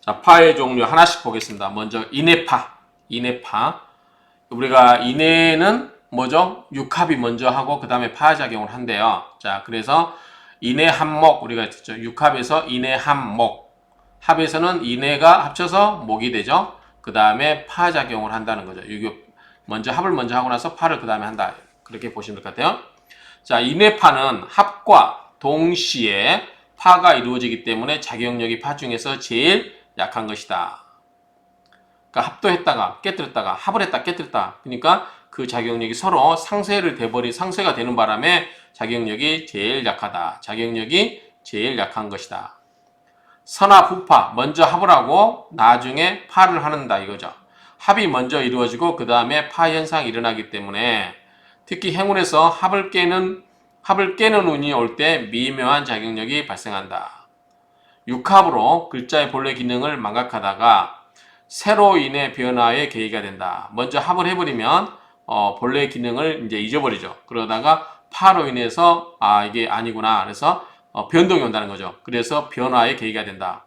자, 파의 종류 하나씩 보겠습니다. 먼저 인해파. 인해파. 우리가 인해는 뭐죠? 육합이 먼저 하고 그 다음에 파작용을 한대요. 자, 그래서 인해 합목 우리가 했죠. 육합에서 인해 합목. 합에서는 인해가 합쳐서 목이 되죠. 그 다음에 파작용을 한다는 거죠. 이게 먼저 합을 먼저 하고 나서 파를 그 다음에 한다. 그렇게 보시면 될 것 같아요. 자, 인해파는 합과 동시에 파가 이루어지기 때문에 작용력이 파 중에서 제일 약한 것이다. 그러니까 합도 했다가 깨뜨렸다가 합을 했다 깨뜨렸다. 그러니까 그 작용력이 서로 상쇄가 되는 바람에 작용력이 제일 약하다. 작용력이 제일 약한 것이다. 선합 후파 먼저 합을 하고 나중에 파를 하는다 이거죠. 합이 먼저 이루어지고 그 다음에 파 현상이 일어나기 때문에 특히 행운에서 합을 깨는 운이 올 때 미묘한 작용력이 발생한다. 육합으로 글자의 본래 기능을 망각하다가 새로 인해 변화의 계기가 된다. 먼저 합을 해버리면 본래 기능을 이제 잊어버리죠. 그러다가 파로 인해서 이게 아니구나. 그래서 변동이 온다는 거죠. 그래서 변화의 계기가 된다.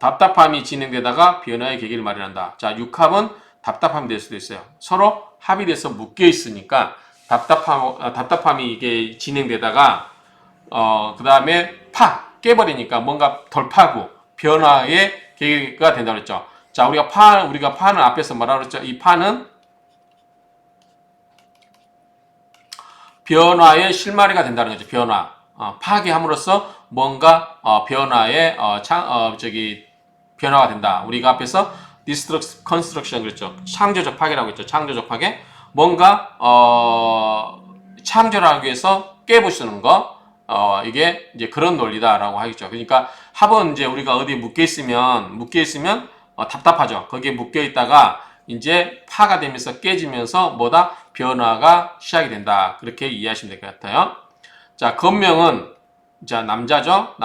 답답함이 진행되다가 변화의 계기를 마련한다. 자, 육합은 답답함이 될 수도 있어요. 서로 합이 돼서 묶여 있으니까 답답함이 이게 진행되다가 그 다음에 깨버리니까 뭔가 덜 파고 변화의 계기가 된다고 그랬죠. 자, 우리가 파는 앞에서 뭐라고 그랬죠? 이 파는 변화의 실마리가 된다는 거죠. 변화. 파괴함으로써 뭔가 변화의 변화가 된다. 우리가 앞에서 construction 그랬죠. 창조적 파괴라고 했죠. 창조적 파괴. 뭔가 창조하기 위해서 깨부수는 거. 이게 이제 그런 논리다라고 하겠죠. 그러니까 합은 이제 우리가 어디에 묶여 있으면 답답하죠. 거기에 묶여 있다가 이제 파가 되면서 깨지면서 뭐다? 변화가 시작이 된다. 그렇게 이해하시면 될 것 같아요. 자, 건명은 자, 남자죠.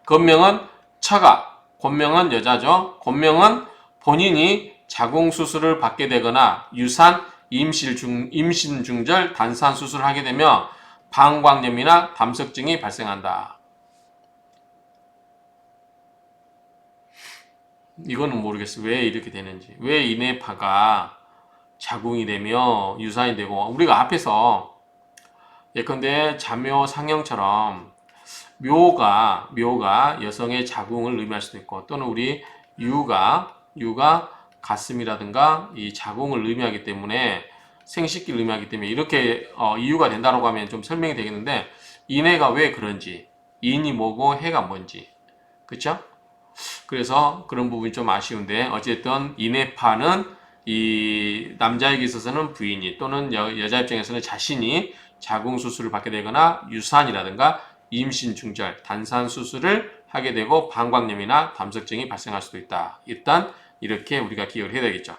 건명은 처가, 곤명은 여자죠. 곤명은 본인이 자궁수술을 받게 되거나 유산, 임신 중절, 단산 수술을 하게 되면 방광염이나 담석증이 발생한다. 이거는 모르겠어. 왜 이렇게 되는지. 왜 인해파가 자궁이 되며 유산이 되고 우리가 앞에서 예컨대 자묘 상형처럼 묘가 여성의 자궁을 의미할 수도 있고 또는 우리 유가 가슴이라든가 이 자궁을 의미하기 때문에 생식기를 의미하기 때문에 이렇게 이유가 된다고 하면 좀 설명이 되겠는데 인해가 왜 그런지 인이 뭐고 해가 뭔지 그쵸? 그래서 그런 부분이 좀 아쉬운데 어쨌든 인해파는 이 남자에게 있어서는 부인이 또는 여자 입장에서는 자신이 자궁 수술을 받게 되거나 유산이라든가 임신 중절, 단산 수술을 하게 되고 방광염이나 담석증이 발생할 수도 있다. 일단 이렇게 우리가 기억을 해야 되겠죠.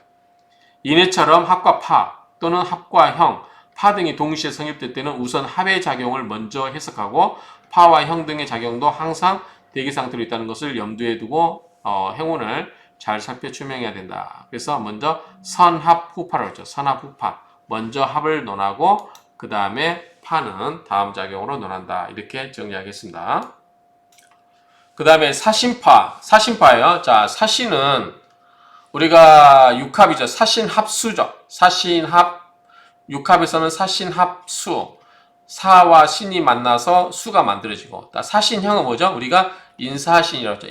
인해처럼 합과 파 또는 합과 형, 파 등이 동시에 성립될 때는 우선 합의 작용을 먼저 해석하고 파와 형 등의 작용도 항상 대기 상태로 있다는 것을 염두에 두고 행운을 잘 살펴 추명해야 된다. 그래서 먼저 선합 후파라고 했죠. 선합 후파. 먼저 합을 논하고 그 다음에 파는 다음 작용으로 논한다. 이렇게 정리하겠습니다. 그 다음에 사신파예요. 자, 사신은 우리가 육합이죠. 사신합수죠. 육합에서는 사신합수. 사와 신이 만나서 수가 만들어지고. 사신형은 뭐죠? 우리가 인사신이라고 했죠.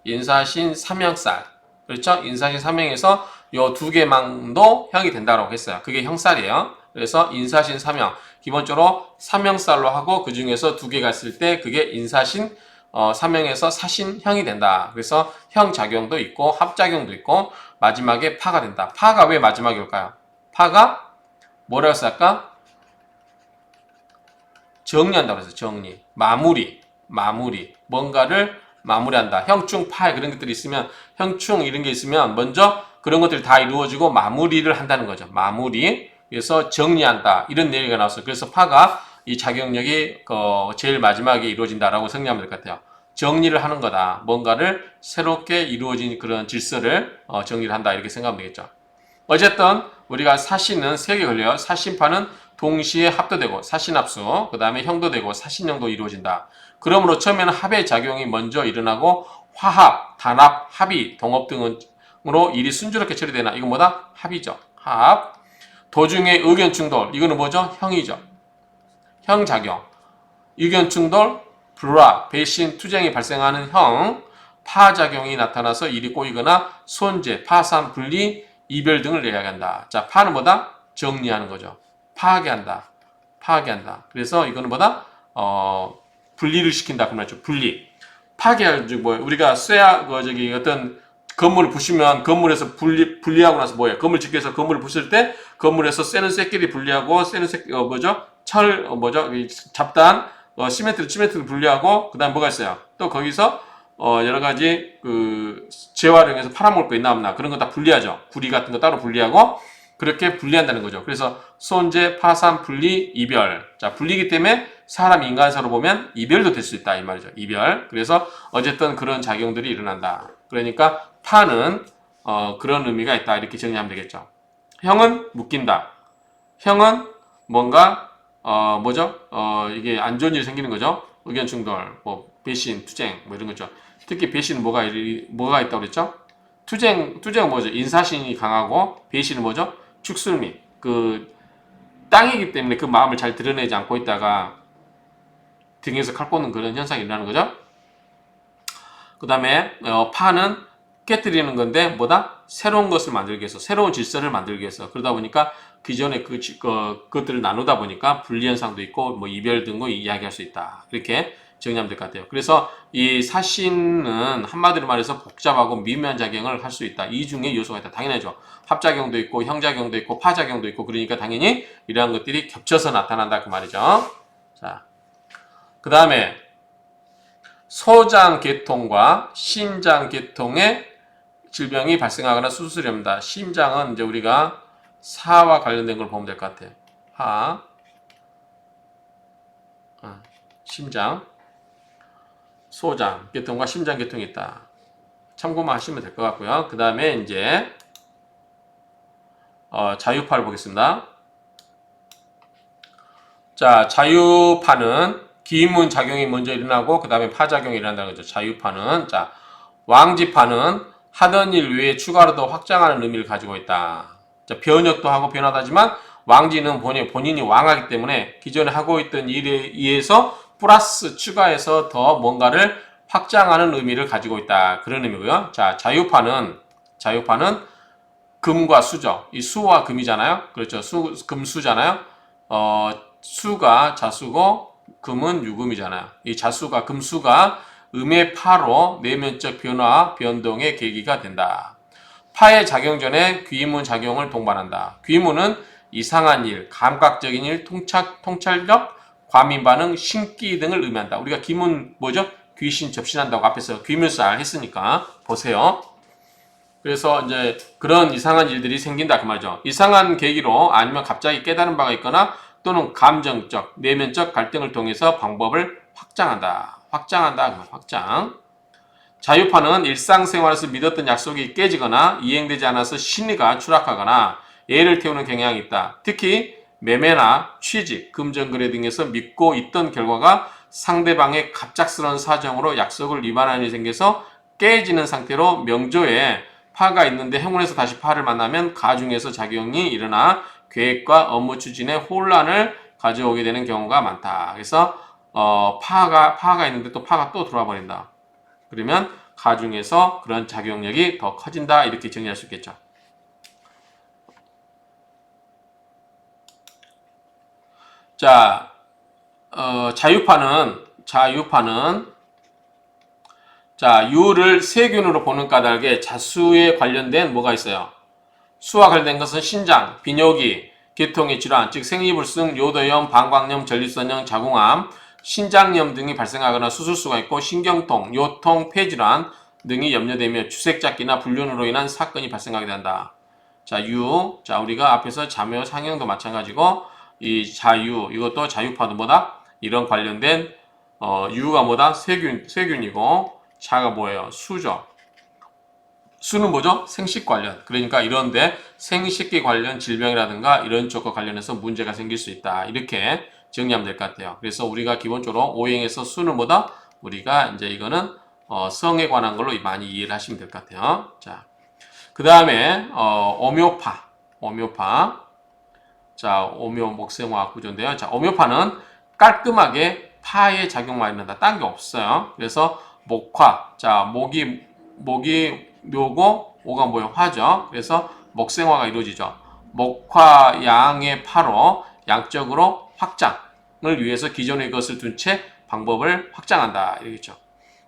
인사신 삼형살. 그렇죠? 인사신 삼형에서 요 두 개만도 형이 된다고 했어요. 그게 형살이에요. 그래서 인사신 삼형. 기본적으로 삼형살로 하고 그 중에서 두 개가 있을 때 그게 인사신 삼형에서 사신형이 된다. 그래서 형작용도 있고 합작용도 있고 마지막에 파가 된다. 파가 왜 마지막에 올까요? 파가 뭐라고 했을까? 정리한다고 해서 정리. 마무리. 뭔가를 마무리한다. 형충, 파 그런 것들이 있으면 형충 이런 게 있으면 먼저 그런 것들이 다 이루어지고 마무리를 한다는 거죠. 마무리. 그래서 정리한다. 이런 내용이 나왔어요. 그래서 파가 이 작용력이 제일 마지막에 이루어진다라고 생각하면 될 것 같아요. 정리를 하는 거다. 뭔가를 새롭게 이루어진 그런 질서를 정리를 한다. 이렇게 생각하면 되겠죠. 어쨌든 우리가 사신은 3개 걸려요. 사신파는 동시에 합도 되고 사신합수, 그 다음에 형도 되고 사신형도 이루어진다. 그러므로 처음에는 합의 작용이 먼저 일어나고 화합, 단합, 합의, 동업 등으로 일이 순조롭게 처리되나 이건 뭐다? 합이죠. 합. 도중에 의견 충돌 이거는 뭐죠? 형이죠. 형작용. 의견 충돌, 불화, 배신, 투쟁이 발생하는 형, 파작용이 나타나서 일이 꼬이거나 손재, 파산, 분리, 이별 등을 이야기한다. 자, 파는 뭐다? 정리하는 거죠. 파괴한다. 파괴한다. 그래서 이거는 뭐다? 분리를 시킨다. 그 말이죠. 분리. 파괴할 즉 뭐예요? 우리가 어떤 건물을 부시면 건물에서 분리하고 나서 뭐예요? 건물 짓기 위해서 건물을 부술 때 건물에서 쇠는 쇠끼리 분리하고 쇠는 쇠 잡단 시멘트를 분리하고 그다음 뭐가 있어요? 또 거기서 여러 가지 재활용해서 팔아먹을 거 있나 없나 그런 거 다 분리하죠. 구리 같은 거 따로 분리하고 그렇게 분리한다는 거죠. 그래서 손재, 파산, 분리, 이별. 자, 분리기 때문에 사람 인간사로 보면 이별도 될 수 있다 이 말이죠. 이별. 그래서 어쨌든 그런 작용들이 일어난다. 그러니까 파는 그런 의미가 있다 이렇게 정리하면 되겠죠. 형은 묶인다. 형은 뭔가 이게 안 좋은 일이 생기는 거죠. 의견 충돌, 뭐 배신, 투쟁 뭐 이런 거죠. 특히 배신은 뭐가 있다고 그랬죠? 투쟁은 뭐죠? 인사심이 강하고 배신은 뭐죠? 축술미. 땅이기 때문에 그 마음을 잘 드러내지 않고 있다가 등에서 칼 꽂는 그런 현상이 일어나는 거죠. 그 다음에 파는 깨뜨리는 건데 뭐다? 새로운 것을 만들기 위해서 새로운 질서를 만들기 위해서 그러다 보니까 기존의 그것들을 나누다 보니까 분리현상도 있고 뭐 이별 등을 이야기할 수 있다. 이렇게 정리하면 될 것 같아요. 그래서 이 사신은 한마디로 말해서 복잡하고 미묘한 작용을 할 수 있다. 이 중에 요소가 있다. 당연하죠. 합작용도 있고 형작용도 있고 파작용도 있고 그러니까 당연히 이러한 것들이 겹쳐서 나타난다 그 말이죠. 자, 그 다음에 소장계통과 심장계통의 질병이 발생하거나 수술이 됩니다. 심장은 이제 우리가 사와 관련된 걸 보면 될 것 같아요. 심장, 소장, 계통과 심장 계통이 있다. 참고만 하시면 될 것 같고요. 그 다음에 이제 자유파를 보겠습니다. 자, 자유파는 기인문 작용이 먼저 일어나고 그 다음에 파작용이 일어난다는 거죠. 자유파는 자 왕지파는 하던 일 외에 추가로도 확장하는 의미를 가지고 있다. 자, 변혁도 하고 변화하지만 왕지는 본인이 왕하기 때문에 기존에 하고 있던 일에 의해서 플러스 추가해서 더 뭔가를 확장하는 의미를 가지고 있다. 그런 의미고요. 자, 자유파는 금과 수죠. 이 수와 금이잖아요. 그렇죠. 금수잖아요. 수가 자수고 금은 유금이잖아요. 이 자수가 금수가 음의 파로 내면적 변화, 변동의 계기가 된다. 파의 작용 전에 귀문 작용을 동반한다. 귀문은 이상한 일, 감각적인 일, 통찰력, 과민 반응, 신기 등을 의미한다. 우리가 귀문 뭐죠? 귀신 접신한다고 앞에서 귀문살 했으니까 보세요. 그래서 이제 그런 이상한 일들이 생긴다 그 말이죠. 이상한 계기로 아니면 갑자기 깨달은 바가 있거나 또는 감정적, 내면적 갈등을 통해서 방법을 확장. 자유파는 일상생활에서 믿었던 약속이 깨지거나 이행되지 않아서 심리가 추락하거나 애를 태우는 경향이 있다. 특히 매매나 취직, 금전거래 등에서 믿고 있던 결과가 상대방의 갑작스러운 사정으로 약속을 위반하는 일이 생겨서 깨지는 상태로 명조에 파가 있는데 행운에서 다시 파를 만나면 가중에서 작용이 일어나 계획과 업무 추진에 혼란을 가져오게 되는 경우가 많다. 그래서 파가 있는데 또 파가 또 들어와 버린다. 그러면 가중에서 그런 작용력이 더 커진다. 이렇게 정리할 수 있겠죠. 자, 자유파는 자, 유를 세균으로 보는 까닭에 자수에 관련된 뭐가 있어요? 수와 관련된 것은 신장, 비뇨기, 계통의 질환, 즉 생리불순, 요도염, 방광염, 전립선염, 자궁암, 신장염 등이 발생하거나 수술수가 있고 신경통, 요통, 폐질환 등이 염려되며 주색잡기나 불륜으로 인한 사건이 발생하게 된다. 자, 자, 우리가 앞에서 자묘 상형도 마찬가지고 이 자유, 이것도 자유파도 뭐다? 이런 관련된 유가 뭐다? 세균이고 자가 뭐예요? 수죠. 수는 뭐죠? 생식 관련. 그러니까 이런데 생식기 관련 질병이라든가 이런 쪽과 관련해서 문제가 생길 수 있다. 이렇게 정리하면 될 것 같아요. 그래서 우리가 기본적으로 오행에서 수는 뭐다? 우리가 이제 이거는 성에 관한 걸로 많이 이해를 하시면 될 것 같아요. 자, 그 다음에 오묘파. 자, 오묘 목생화학 구조인데요. 자, 오묘파는 깔끔하게 파의 작용만 있는다. 딴 게 없어요. 그래서 목화. 자, 목이 묘고 오가 뭐예요? 화죠. 그래서 목생화가 이루어지죠. 목화 양의 파로 양적으로 확장을 위해서 기존의 것을 둔 채 방법을 확장한다. 이러겠죠.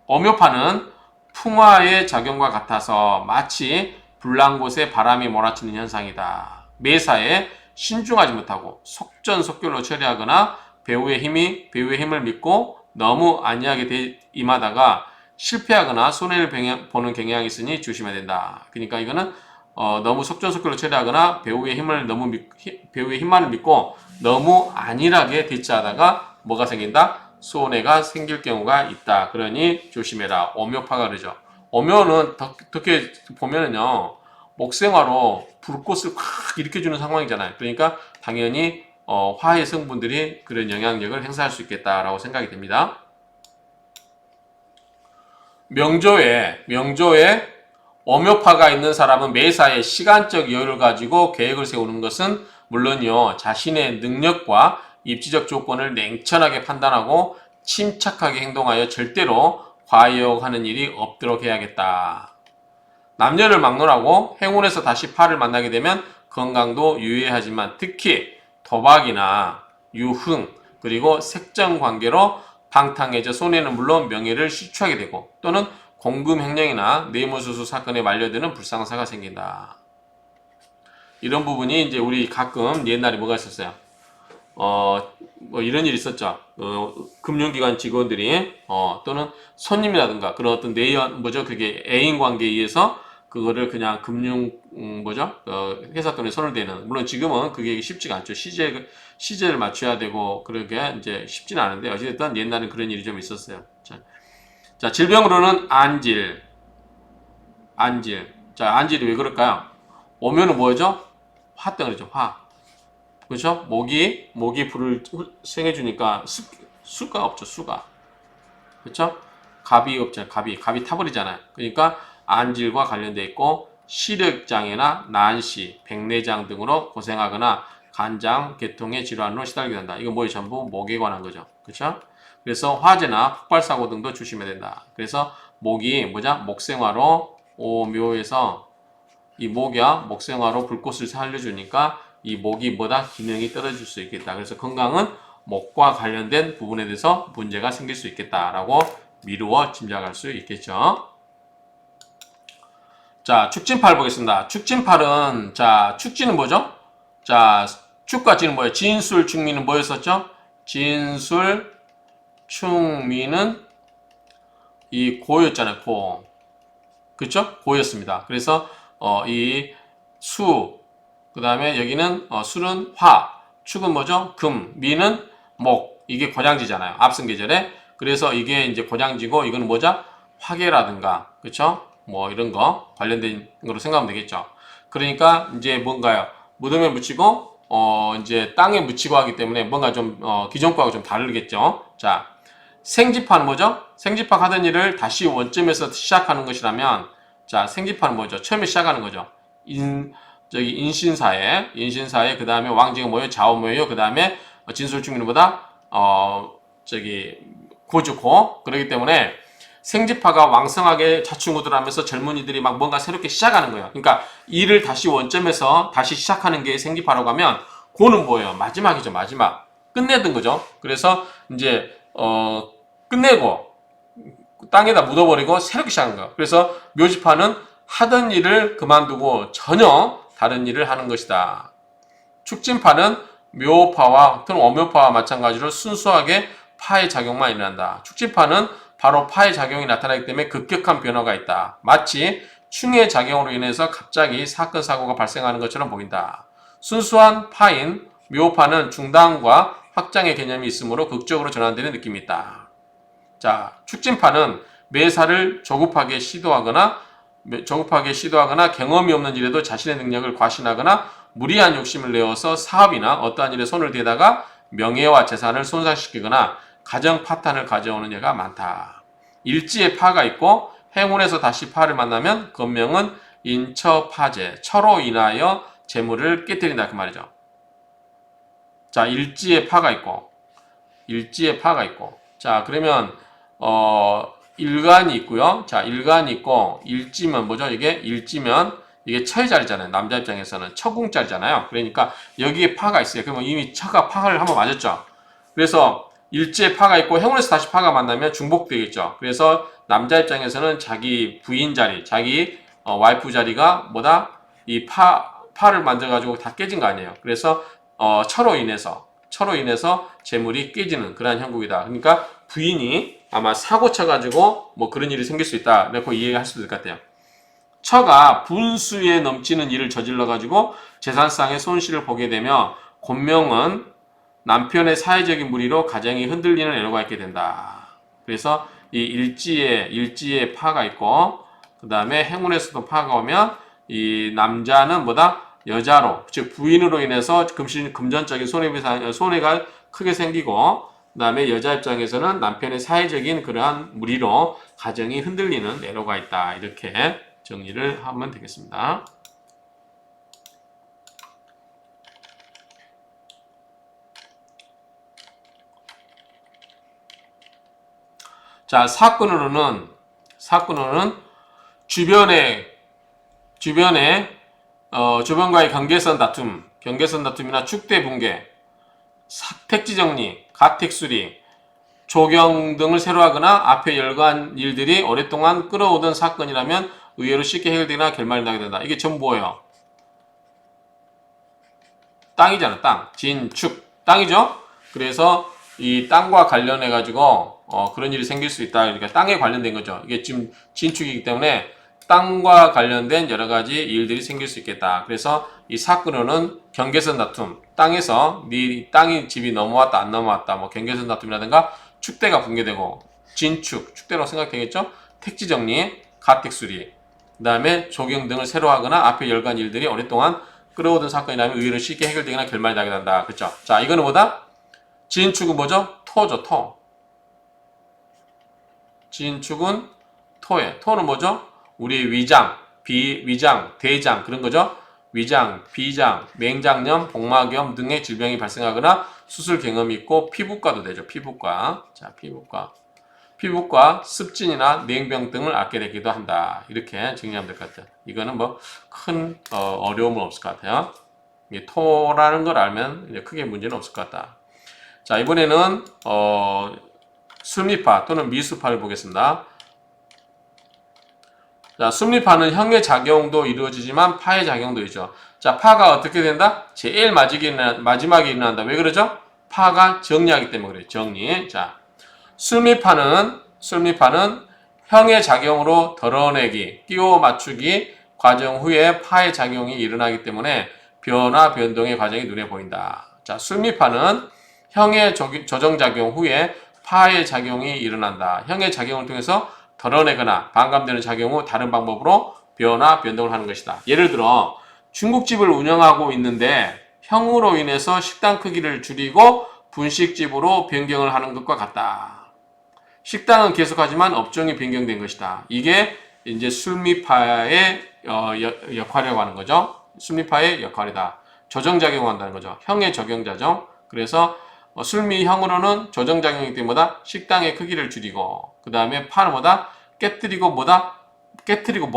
오묘파는 풍화의 작용과 같아서 마치 불난 곳에 바람이 몰아치는 현상이다. 매사에 신중하지 못하고 속전속결로 처리하거나 배우의 힘을 믿고 너무 안이하게 임하다가 실패하거나 손해를 보는 경향이 있으니 조심해야 된다. 그러니까 이거는 너무 속전속결로 처리하거나 배우의 힘만을 믿고 너무 안일하게 대처하다가 뭐가 생긴다? 손해가 생길 경우가 있다. 그러니 조심해라. 오묘파가 그러죠. 오묘는 어떻게 보면은요, 목생화로 불꽃을 확 일으켜주는 상황이잖아요. 그러니까 당연히 화의 성분들이 그런 영향력을 행사할 수 있겠다라고 생각이 됩니다. 명조에 오묘파가 있는 사람은 매사에 시간적 여유를 가지고 계획을 세우는 것은 물론요, 자신의 능력과 입지적 조건을 냉철하게 판단하고 침착하게 행동하여 절대로 과욕하는 일이 없도록 해야겠다. 남녀를 막론하고 행운에서 다시 파를 만나게 되면 건강도 유의하지만 특히 도박이나 유흥 그리고 색정 관계로 방탕해져 손해는 물론 명예를 실추하게 되고 또는 공금횡령이나 뇌물수수 사건에 말려드는 불상사가 생긴다. 이런 부분이 이제 우리 가끔 옛날에 뭐가 있었어요? 뭐 이런 일이 있었죠. 금융기관 직원들이 또는 손님이라든가 그런 어떤 그게 애인 관계에 의해서 그거를 그냥 회사 돈에 손을 대는. 물론 지금은 그게 쉽지가 않죠. 시제를 맞춰야 되고 그러게 이제 쉽지는 않은데 어쨌든 옛날엔 그런 일이 좀 있었어요. 자, 질병으로는 안질. 자, 안질이 왜 그럴까요? 오면은 뭐죠? 화덩어리죠. 화. 그렇죠? 목이 불을 생해주니까 수가 없죠. 수가. 그렇죠? 갑이 없잖아요. 갑이 타버리잖아요. 그러니까 안질과 관련돼 있고 시력장애나 난시, 백내장 등으로 고생하거나 간장, 계통의 질환으로 시달리게 된다. 이거 뭐예요? 전부 목에 관한 거죠. 그렇죠? 그래서 화재나 폭발사고 등도 조심해야 된다. 그래서 목이 목생화로 오묘에서 이 목생화로 불꽃을 살려주니까 이 목이 기능이 떨어질 수 있겠다. 그래서 건강은 목과 관련된 부분에 대해서 문제가 생길 수 있겠다라고 미루어 짐작할 수 있겠죠. 자, 축진팔 보겠습니다. 축진팔은, 자, 축진은 뭐죠? 자, 축과 진은 뭐예요? 진술, 충미는 뭐였었죠? 진술, 충미는 이 고였잖아요. 고. 그쵸? 고였습니다. 그래서 이 수, 그 다음에 여기는 술은 화, 축은 뭐죠? 금, 미는 목. 이게 고장지잖아요. 앞선 계절에. 그래서 이게 이제 고장지고 이거는 뭐죠? 화계라든가, 그쵸? 뭐 이런 거 관련된 거로 생각하면 되겠죠. 그러니까 이제 뭔가요? 무덤에 묻히고 이제 땅에 묻히고 하기 때문에 뭔가 좀 기존 거하고 좀 다르겠죠. 자, 생집화는 뭐죠? 생집화 하던 일을 다시 원점에서 시작하는 것이라면, 자, 생집화는 뭐죠? 처음에 시작하는 거죠. 인신사회, 그 다음에 왕징은 뭐예요? 좌우묘예요. 그 다음에 진술충민은 고주고. 그렇기 때문에 생집화가 왕성하게 자충우돌하면서 젊은이들이 막 뭔가 새롭게 시작하는 거예요. 그러니까 일을 다시 원점에서 다시 시작하는 게 생집화라고 하면, 고는 뭐예요? 마지막이죠. 마지막. 끝내던 거죠. 그래서 이제 끝내고 땅에다 묻어버리고 새롭게 시작하는 거예요. 그래서 묘지파는 하던 일을 그만두고 전혀 다른 일을 하는 것이다. 축진파는 묘파와 또는 오묘파와 마찬가지로 순수하게 파의 작용만 일어난다. 축진파는 바로 파의 작용이 나타나기 때문에 급격한 변화가 있다. 마치 충의 작용으로 인해서 갑자기 사건, 사고가 발생하는 것처럼 보인다. 순수한 파인 묘파는 중단과 확장의 개념이 있으므로 극적으로 전환되는 느낌이 있다. 자, 축진파는 매사를 조급하게 시도하거나 경험이 없는 일에도 자신의 능력을 과신하거나 무리한 욕심을 내어서 사업이나 어떠한 일에 손을 대다가 명예와 재산을 손상시키거나 가정 파탄을 가져오는 예가 많다. 일지에 파가 있고 행운에서 다시 파를 만나면 건명은 인처파재, 처로 인하여 재물을 깨뜨린다 그 말이죠. 자, 일지에 파가 있고 자, 그러면 일간이 있고요. 자, 일간이 있고 일지면 뭐죠? 이게 처의 자리잖아요. 남자 입장에서는 처궁자리잖아요. 그러니까 여기에 파가 있어요. 그러면 이미 처가 파를 한번 맞았죠. 그래서 일지에 파가 있고 행운에서 다시 파가 만나면 중복되겠죠. 그래서 남자 입장에서는 자기 부인 자리, 자기 와이프 자리가 뭐다? 이 파를 만져가지고 다 깨진 거 아니에요. 그래서 처로 인해서 재물이 깨지는 그러한 형국이다. 그러니까 부인이 아마 사고 쳐가지고 뭐 그런 일이 생길 수 있다. 이렇게 이해할 수도 있을 것 같아요. 처가 분수에 넘치는 일을 저질러가지고 재산상의 손실을 보게 되며 곤명은 남편의 사회적인 무리로 가정이 흔들리는 애로가 있게 된다. 그래서 이 일지에 파가 있고 그 다음에 행운에서도 파가 오면 이 남자는 뭐다? 여자로, 즉 부인으로 인해서 금전적인 손해가 크게 생기고 그 다음에 여자 입장에서는 남편의 사회적인 그러한 무리로 가정이 흔들리는 애로가 있다. 이렇게 정리를 하면 되겠습니다. 자, 사건으로는 주변과의 경계선 다툼이나 축대 붕괴, 택지 정리, 가택 수리, 조경 등을 새로 하거나 앞에 열거한 일들이 오랫동안 끌어오던 사건이라면 의외로 쉽게 해결되거나 결말이 나게 된다. 이게 전부 뭐예요? 땅이잖아, 땅. 진축. 땅이죠? 그래서 이 땅과 관련해 가지고 그런 일이 생길 수 있다. 그러니까 땅에 관련된 거죠. 이게 지금 진축이기 때문에 땅과 관련된 여러 가지 일들이 생길 수 있겠다. 그래서 이 사건으로는 경계선 다툼, 땅에서 네 땅이 집이 넘어왔다 안 넘어왔다, 뭐 경계선 다툼이라든가 축대가 붕괴되고 진축, 축대라고 생각되겠죠? 택지 정리, 가택 수리, 그 다음에 조경 등을 새로 하거나 앞에 열간 일들이 오랫동안 끌어오던 사건이라면 의외로 쉽게 해결되거나 결말이 나게 된다. 그렇죠? 자, 이거는 뭐다? 진축은 뭐죠? 토죠, 토. 진축은 토에. 토는 뭐죠? 우리 위장, 비위장, 대장 그런 거죠. 위장, 비장, 맹장염, 복막염 등의 질병이 발생하거나 수술 경험이 있고 피부과도 되죠. 피부과. 자, 피부과 습진이나 냉병 등을 앓게 되기도 한다. 이렇게 정리하면 될 것 같아요. 이거는 뭐 큰 어려움은 없을 것 같아요. 토라는 걸 알면 이제 크게 문제는 없을 것 같다. 자, 이번에는 순미파 또는 미수파를 보겠습니다. 자, 순미파는 형의 작용도 이루어지지만 파의 작용도 있죠. 자, 파가 어떻게 된다? 제일 마지막에 일어난다. 왜 그러죠? 파가 정리하기 때문에 그래요. 정리. 자, 순미파는 형의 작용으로 덜어내기, 끼워 맞추기 과정 후에 파의 작용이 일어나기 때문에 변화, 변동의 과정이 눈에 보인다. 자, 순미파는 형의 조정작용 후에 파의 작용이 일어난다. 형의 작용을 통해서 덜어내거나 반감되는 작용 후 다른 방법으로 변화, 변동을 하는 것이다. 예를 들어 중국집을 운영하고 있는데 형으로 인해서 식당 크기를 줄이고 분식집으로 변경을 하는 것과 같다. 식당은 계속하지만 업종이 변경된 것이다. 이게 이제 순미파의 역할이라고 하는 거죠. 순미파의 역할이다. 조정작용한다는 거죠. 형의 적용자정. 그래서 순미형으로는 조정작용이기 때문에 식당의 크기를 줄이고 그 다음에 파는 깨뜨리고 뭐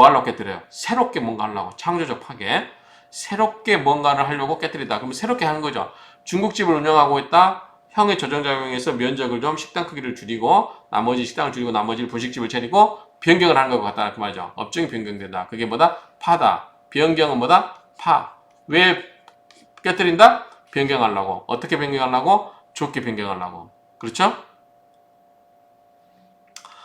하려고 깨뜨려요? 새롭게 뭔가 하려고. 창조적 파괴. 새롭게 뭔가를 하려고 깨뜨리다. 그러면 새롭게 하는 거죠. 중국집을 운영하고 있다. 형의 조정작용에서 면적을 좀 식당 크기를 줄이고 나머지 식당을 줄이고 나머지를 분식집을 차리고 변경을 하는 것 같다. 그 말이죠. 업종이 변경된다. 그게 파다. 변경은 파. 왜 깨뜨린다? 변경하려고. 어떻게 변경하려고? 좋게 변경하려고. 그렇죠?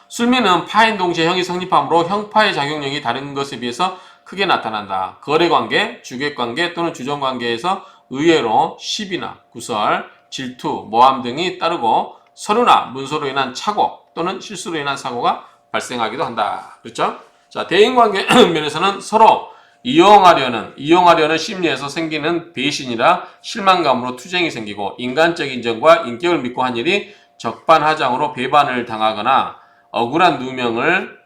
술미는 파인 동시에 형이 성립함으로 형파의 작용력이 다른 것에 비해서 크게 나타난다. 거래관계, 주객관계 또는 주종관계에서 의외로 시비나 구설, 질투, 모함 등이 따르고 서류나 문서로 인한 착오 또는 실수로 인한 사고가 발생하기도 한다. 그렇죠? 자, 대인관계 면에서는 서로 이용하려는 심리에서 생기는 배신이라 실망감으로 투쟁이 생기고 인간적인 정과 인격을 믿고 한 일이 적반하장으로 배반을 당하거나 억울한 누명을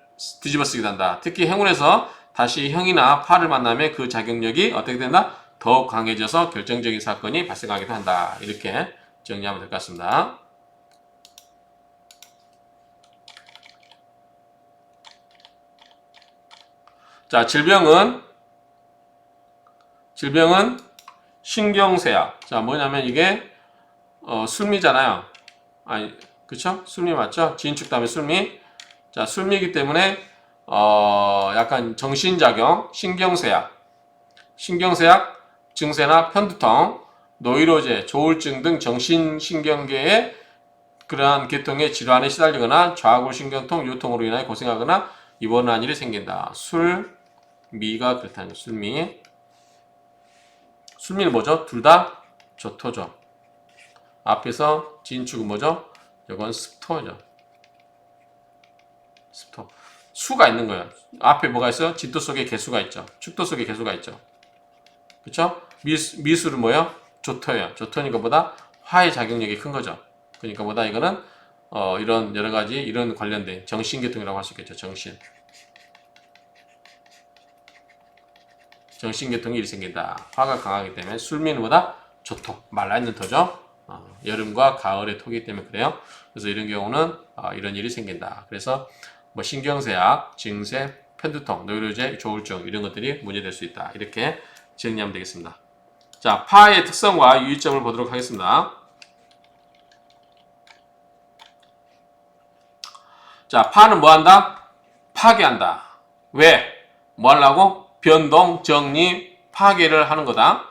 뒤집어쓰기도 한다. 특히 행운에서 다시 형이나 파를 만나면 그 자격력이 어떻게 된다? 더욱 강해져서 결정적인 사건이 발생하기도 한다. 이렇게 정리하면 될 것 같습니다. 자, 질병은 신경쇠약. 자, 뭐냐면 이게 술미잖아요. 아니, 그쵸? 술미 맞죠? 지인축 다음에 술미. 자, 술미이기 때문에 약간 정신작용, 신경쇠약 증세나 편두통, 노이로제, 조울증 등 정신신경계의 그러한 계통의 질환에 시달리거나 좌골신경통, 요통으로 인하여 고생하거나 입원한 일이 생긴다. 술미가 그렇다는 거죠. 술미는 뭐죠? 둘 다 조토죠. 앞에서 진축은 뭐죠? 이건 습토죠. 습토. 수가 있는 거예요. 앞에 뭐가 있어요? 진토 속에 개수가 있죠. 축토 속에 개수가 있죠. 그쵸? 미술은 뭐예요? 조토예요. 조토니까 보다 화의 작용력이 큰 거죠. 그러니까 보다 이거는 이런 여러 가지 이런 관련된 정신계통이라고 할 수 있겠죠. 정신계통이 일이 생긴다. 화가 강하기 때문에 술미는 보다 조토, 말라있는 토죠. 여름과 가을의 토기 때문에 그래요. 그래서 이런 경우는 이런 일이 생긴다. 그래서 뭐 신경쇠약, 증세, 편두통, 노이로제, 조울증 이런 것들이 문제될 수 있다. 이렇게 정리하면 되겠습니다. 자, 파의 특성과 유의점을 보도록 하겠습니다. 자, 파는 뭐 한다? 파괴한다. 왜? 뭐 하려고? 변동, 정리, 파괴를 하는 거다.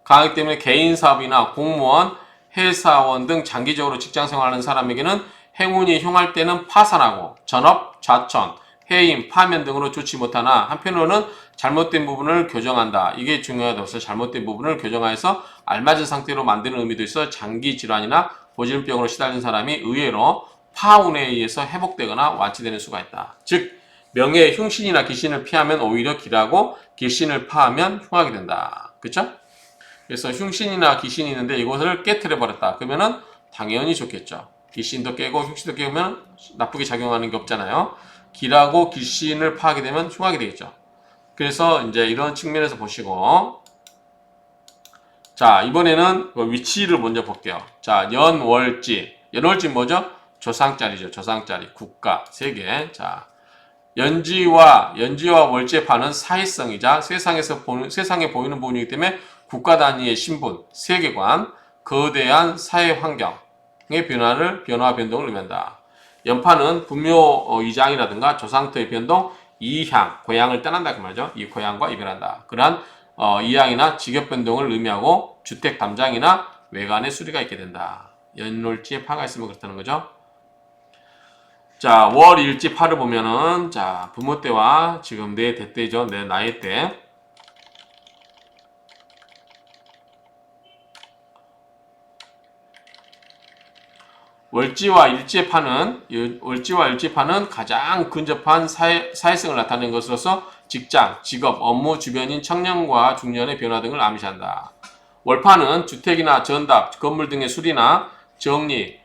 강하기 때문에 개인 사업이나 공무원, 회사원 등 장기적으로 직장 생활하는 사람에게는 행운이 흉할 때는 파산하고 전업, 좌천, 해임, 파면 등으로 좋지 못하나 한편으로는 잘못된 부분을 교정한다. 이게 중요하다고. 잘못된 부분을 교정하여서 알맞은 상태로 만드는 의미도 있어 장기 질환이나 고질병으로 시달린 사람이 의외로 파운에 의해서 회복되거나 완치되는 수가 있다. 즉 명예의 흉신이나 귀신을 피하면 오히려 길하고 귀신을 파하면 흉하게 된다. 그쵸? 그래서 흉신이나 귀신이 있는데 이것을 깨트려 버렸다. 그러면은 당연히 좋겠죠. 귀신도 깨고 흉신도 깨면 나쁘게 작용하는 게 없잖아요. 길하고 귀신을 파하게 되면 흉하게 되겠죠. 그래서 이제 이런 측면에서 보시고, 자, 이번에는 위치를 먼저 볼게요. 자, 연월지. 연월지 뭐죠? 조상자리죠. 조상자리. 국가. 세계. 자, 연지와 월제파는 사회성이자 세상에 보이는 부분이기 때문에 국가 단위의 신분, 세계관, 거대한 사회 환경의 변화 변동을 의미한다. 연파는 부묘 이장이라든가 조상터의 변동, 이향, 고향을 떠난다 그 말이죠. 이 고향과 이별한다. 그러한 이향이나 직업 변동을 의미하고 주택 담장이나 외관에 수리가 있게 된다. 연월지에 파가 있으면 그렇다는 거죠. 자, 월일지 파를 보면은, 자, 부모 때와 지금 내 대때죠. 내 나이 때. 월지와 일지의 파는 가장 근접한 사회성을 나타내는 것으로서 직장, 직업, 업무 주변인 청년과 중년의 변화 등을 암시한다. 월파는 주택이나 전답, 건물 등의 수리나 정리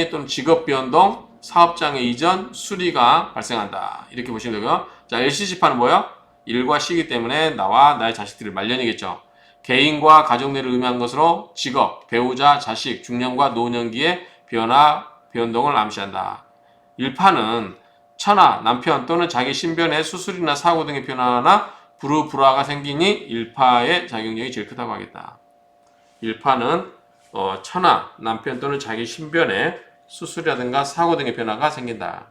또는 직업 변동, 사업장의 이전, 수리가 발생한다. 이렇게 보시면 되고요. 자, LCC파는 뭐예요? 일과 시기 때문에 나와 나의 자식들의 말년이겠죠. 개인과 가정내를 의미한 것으로 직업, 배우자, 자식, 중년과 노년기의 변동을 암시한다. 일파는 처나 남편 또는 자기 신변의 수술이나 사고 등의 변화나 불화가 생기니 일파의 작용력이 제일 크다고 하겠다. 일파는 처나 남편 또는 자기 신변에 수술이라든가 사고 등의 변화가 생긴다.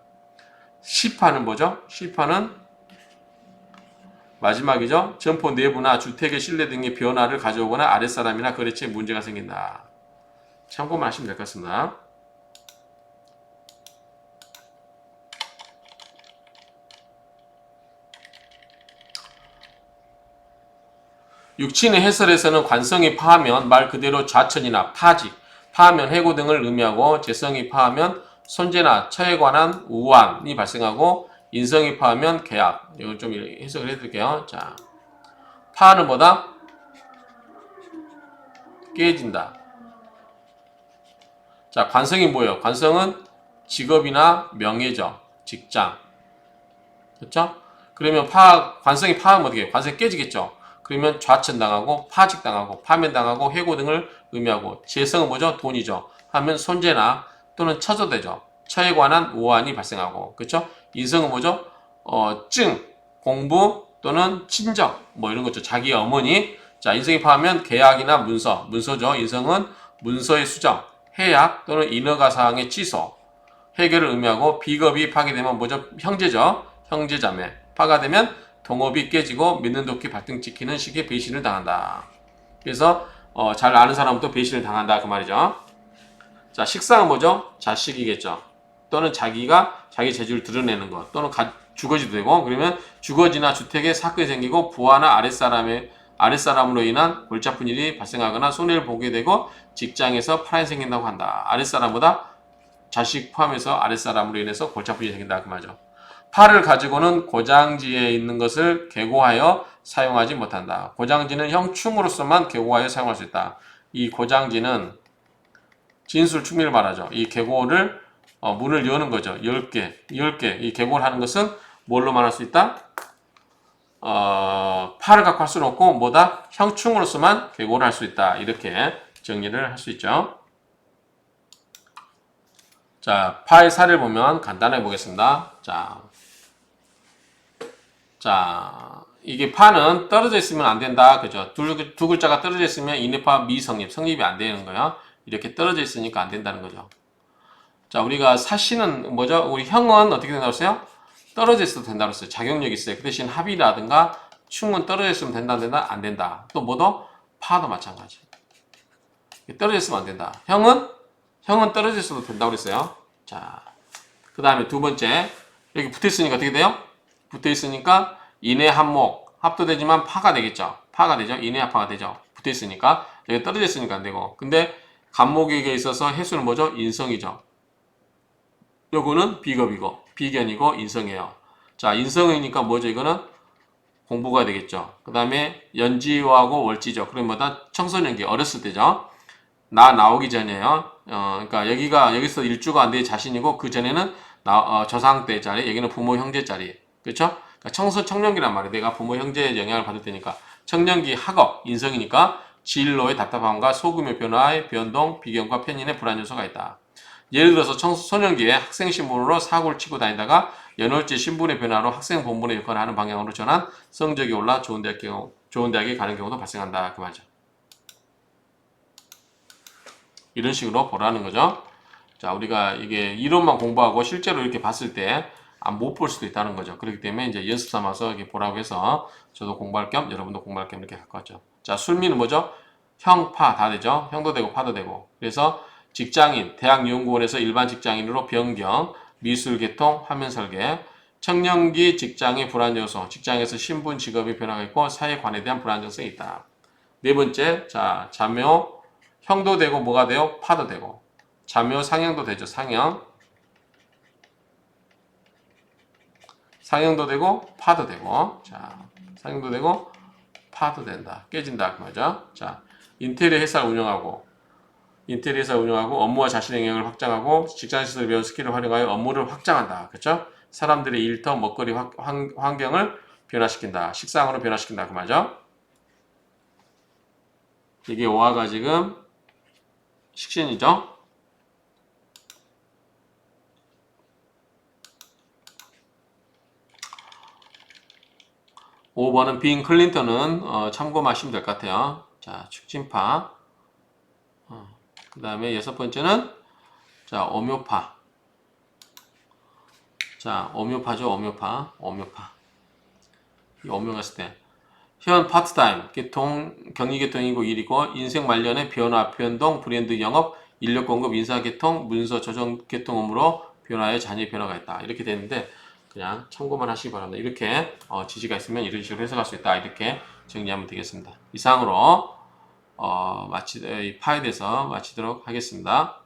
시파는 뭐죠? 시파는 마지막이죠. 점포 내부나 주택의 실내 등의 변화를 가져오거나 아랫사람이나 거래처에 문제가 생긴다. 참고만 하시면 될 것 같습니다. 육친의 해설에서는 관성이 파하면 말 그대로 좌천이나 파직, 파하면 해고 등을 의미하고 재성이 파하면 손재나 처에 관한 우환이 발생하고 인성이 파하면 계약. 이걸 좀 해석을 해드릴게요. 자, 파는 뭐다? 깨진다. 자, 관성이 뭐예요? 관성은 직업이나 명예죠. 직장. 그렇죠? 그러면 관성이 파하면 어떻게 해요? 관성이 깨지겠죠. 그러면 좌천당하고 파직당하고 파면당하고 해고 등을 의미하고, 재성은 뭐죠? 돈이죠. 하면 손재나 또는 처조되죠. 처에 관한 오한이 발생하고, 그렇죠? 인성은 뭐죠? 증, 공부 또는 친정 뭐 이런 거죠. 자기 어머니. 자, 인성이 파하면 계약이나 문서죠. 인성은 문서의 수정, 해약 또는 인허가사항의 취소, 해결을 의미하고, 비겁이 파괴되면 뭐죠? 형제죠. 형제자매. 파가 되면 동업이 깨지고 믿는 도끼 발등 찍히는 식의 배신을 당한다. 그래서 잘 아는 사람도 배신을 당한다 그 말이죠. 자, 식상은 뭐죠? 자식이겠죠. 또는 자기가 자기 재주를 드러내는 것, 또는 주거지도 되고, 그러면 주거지나 주택에 사건이 생기고 부하나 아랫사람으로 인한 골치 아픈 일이 발생하거나 손해를 보게 되고 직장에서 파란이 생긴다고 한다. 아랫사람보다 자식 포함해서 아랫사람으로 인해서 골치 아픈 일이 생긴다 그 말이죠. 파를 가지고는 고장지에 있는 것을 계고하여 사용하지 못한다. 고장지는 형충으로서만 계고하여 사용할 수 있다. 이 고장지는 진술 충미를 말하죠. 이 계고를 문을 여는 거죠. 10개. 이 계고를 하는 것은 뭘로 말할 수 있다? 파를 갖고 할 수는 없고 뭐다? 형충으로서만 계고를 할 수 있다. 이렇게 정리를 할 수 있죠. 자, 파의 사를 보면 간단하게 보겠습니다. 자, 이게 파는 떨어져 있으면 안 된다. 그죠? 두 글자가 떨어져 있으면 인해파 미성립, 성립이 안 되는 거야. 이렇게 떨어져 있으니까 안 된다는 거죠. 자, 우리가 사시는 뭐죠? 우리 형은 어떻게 된다고 했어요? 떨어져 있어도 된다고 했어요. 자격력이 있어요. 그 대신 합이라든가 충은 떨어져 있으면 된다, 안 된다? 안 된다. 또 뭐도? 파도 마찬가지. 떨어져 있으면 안 된다. 형은 떨어져 있어도 된다고 그랬어요. 자, 그 다음에 두 번째. 여기 붙어 있으니까 어떻게 돼요? 붙어 있으니까 인해 합목, 합도 되지만 파가 되겠죠. 파가 되죠. 인해 합파가 되죠. 붙어 있으니까. 여기 떨어져 있으니까 안 되고. 근데 간목에게 있어서 해수는 뭐죠? 인성이죠. 요거는 비겁이고, 비견이고, 인성이에요. 자, 인성이니까 뭐죠? 이거는 공부가 되겠죠. 그 다음에 연지하고 월지죠. 그럼 뭐다? 청소년기, 어렸을 때죠. 나오기 전이에요. 그러니까 여기서 일주가 안 돼 자신이고, 그 전에는 저상 때 자리, 여기는 부모 형제 자리. 그렇죠? 그러니까 청년기란 말이에요. 내가 부모 형제의 영향을 받을 테니까. 청년기 학업, 인성이니까 진로의 답답함과 소금의 변화의 변동, 비견과 편인의 불안 요소가 있다. 예를 들어서 소년기에 학생 신분으로 사고를 치고 다니다가 연월제 신분의 변화로 학생 본분의 역할을 하는 방향으로 전환, 성적이 올라 좋은 대학에 가는 경우도 발생한다. 그 말이죠. 이런 식으로 보라는 거죠. 자, 우리가 이게 이론만 공부하고 실제로 이렇게 봤을 때 못 볼 수도 있다는 거죠. 그렇기 때문에 이제 연습 삼아서 이렇게 보라고 해서 저도 공부할 겸 여러분도 공부할 겸 이렇게 갖고 왔죠. 자, 술미는 뭐죠? 형, 파 다 되죠. 형도 되고 파도 되고. 그래서 직장인, 대학연구원에서 일반 직장인으로 변경, 미술 계통, 화면 설계, 청년기 직장의 불안 요소, 직장에서 신분, 직업의 변화가 있고 사회관에 대한 불안정성이 있다. 네 번째, 자, 자묘, 형도 되고 뭐가 돼요? 파도 되고. 자묘 상형도 되죠. 상형도 되고 파도 되고. 자, 상형도 되고 파도 된다. 깨진다 그 말이죠. 자, 인테리어 회사를 운영하고 업무와 자신의 영역을 확장하고 직장에서 배운 스킬을 활용하여 업무를 확장한다. 그렇죠? 사람들의 일터, 먹거리 환경을 변화시킨다. 식상으로 변화시킨다 그 말이죠. 이게 오화가 지금 식신이죠. 5번은 빈 클린턴은 참고하시면 될 것 같아요. 자, 축진파. 그 다음에 6번째는 자, 오묘파. 자, 오묘파죠. 오묘파. 이 오묘 갔을 때 현 파트타임 경리계통이고 일이고 인생 말년의 변화, 변동, 브랜드 영업, 인력 공급, 인사계통, 문서 조정 계통 업무로 변화에 자녀의 변화가 있다. 이렇게 되는데 그냥 참고만 하시기 바랍니다. 이렇게 지시가 있으면 이런 식으로 해석할 수 있다. 이렇게 정리하면 되겠습니다. 이상으로 파에 대해서 마치도록 하겠습니다.